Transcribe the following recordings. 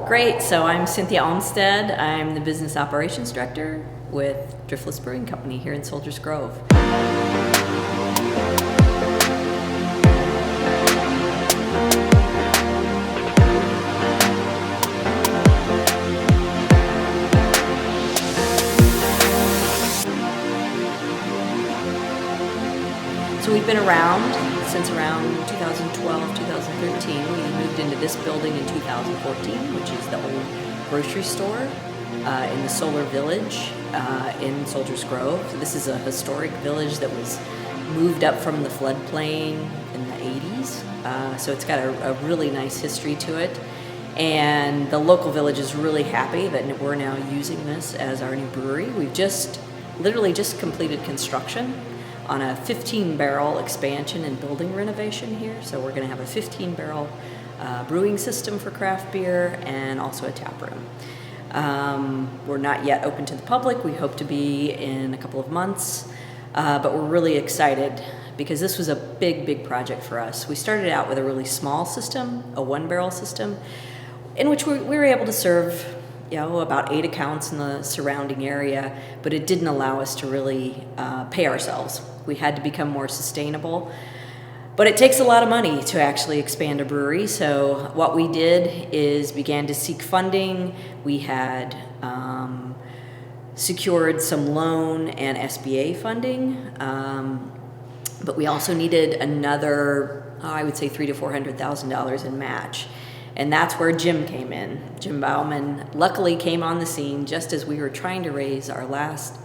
Great. So I'm Cynthia Olmstead. I'm the Business Operations Director with Driftless Brewing Company here in Soldiers Grove. So we've been around since around 2012, 2013. We moved into this building in 2014, which is the old grocery store in the Solar Village in Soldiers Grove. So this is a historic village that was moved up from the floodplain in the 80s. So it's got a really nice history to it. And the local village is really happy that we're now using this as our new brewery. We've literally just completed construction on a 15-barrel expansion and building renovation here. So we're going to have a 15-barrel brewing system for craft beer and also a tap room. We're not yet open to the public. We hope to be in a couple of months, but we're really excited because this was a big project for us. We started out with a really small system, a 1-barrel system, in which we were able to serve about 8 accounts in the surrounding area, but it didn't allow us to really pay ourselves. We had to become more sustainable. But it takes a lot of money to actually expand a brewery, so what we did is began to seek funding. We had secured some loan and SBA funding, but we also needed another, I would say $300,000 to $400,000 in match. And that's where Jim came in. Jim Bauman luckily came on the scene just as we were trying to raise our last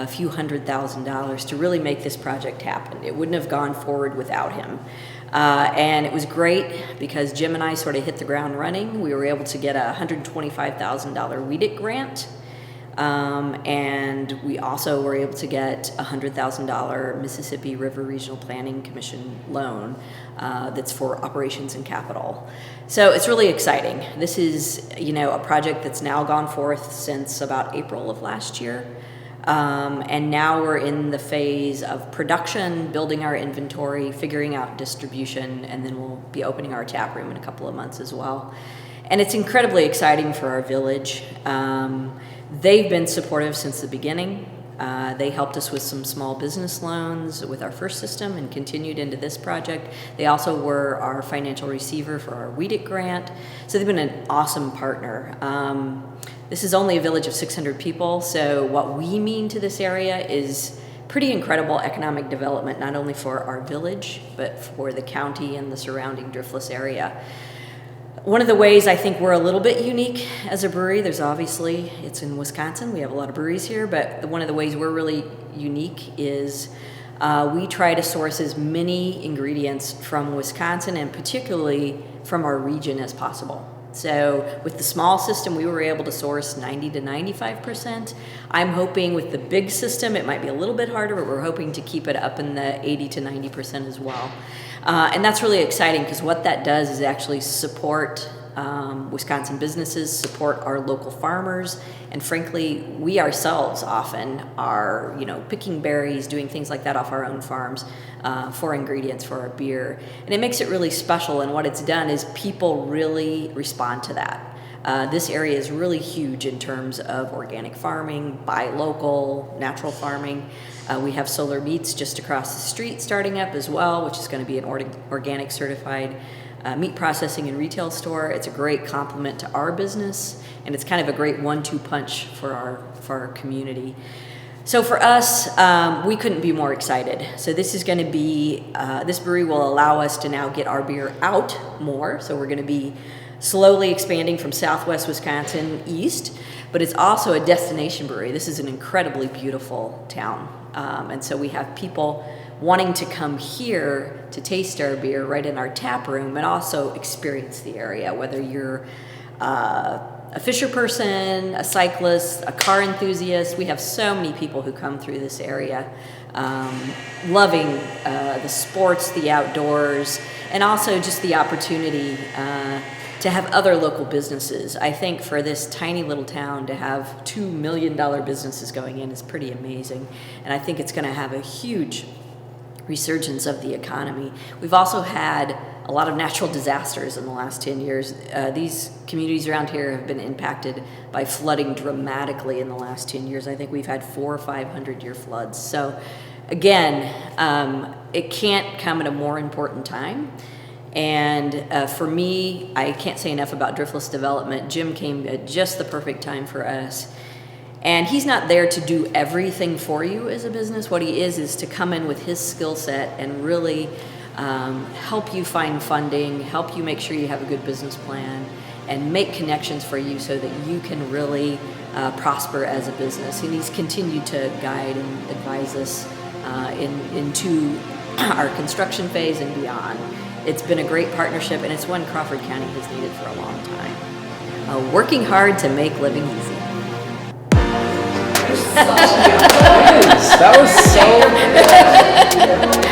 few $100,000 to really make this project happen. It wouldn't have gone forward without him. And it was great because Jim and I sort of hit the ground running. We were able to get a $125,000 WEDIC grant. And we also were able to get a $100,000 Mississippi River Regional Planning Commission loan that's for operations and capital. So it's really exciting. This is, a project that's now gone forth since about April of last year. And now we're in the phase of production, building our inventory, figuring out distribution, and then we'll be opening our tap room in a couple of months as well. And it's incredibly exciting for our village. They've been supportive since the beginning. They helped us with some small business loans with our first system and continued into this project. They also were our financial receiver for our WEDIC grant. So they've been an awesome partner. This is only a village of 600 people, so what we mean to this area is pretty incredible economic development, not only for our village, but for the county and the surrounding Driftless area. One of the ways I think we're a little bit unique as a brewery, it's in Wisconsin, we have a lot of breweries here, but one of the ways we're really unique is we try to source as many ingredients from Wisconsin and particularly from our region as possible. So with the small system, we were able to source 90 to 95%. I'm hoping with the big system, it might be a little bit harder, but we're hoping to keep it up in the 80 to 90% as well. And that's really exciting because what that does is actually support Wisconsin businesses, support our local farmers, and frankly, we ourselves often are, picking berries, doing things like that off our own farms for ingredients for our beer. And it makes it really special, and what it's done is people really respond to that. This area is really huge in terms of organic farming, buy local, natural farming. We have Solar Meats just across the street starting up as well, which is going to be an organic certified meat processing and retail store. It's a great complement to our business, and it's kind of a great 1-2 punch for our community. So for us, we couldn't be more excited. So this is going to be, this brewery will allow us to now get our beer out more. So we're going to be slowly expanding from Southwest Wisconsin east, but it's also a destination brewery. This is an incredibly beautiful town. And so we have people wanting to come here to taste our beer right in our tap room and also experience the area, whether you're a fisher person, a cyclist, a car enthusiast. We have so many people who come through this area loving the sports, the outdoors, and also just the opportunity to have other local businesses. I think for this tiny little town to have $2 million businesses going in is pretty amazing. And I think it's going to have a huge resurgence of the economy. We've also had a lot of natural disasters in the last 10 years. These communities around here have been impacted by flooding dramatically in the last 10 years. I think we've had 400 or 500 year floods. So again, it can't come at a more important time. And for me, I can't say enough about Driftless Development. Jim came at just the perfect time for us. And he's not there to do everything for you as a business. What he is to come in with his skill set and really help you find funding, help you make sure you have a good business plan, and make connections for you so that you can really prosper as a business. And he's continued to guide and advise us into our construction phase and beyond. It's been a great partnership, and it's one Crawford County has needed for a long time. Working hard to make living easy. That was so good.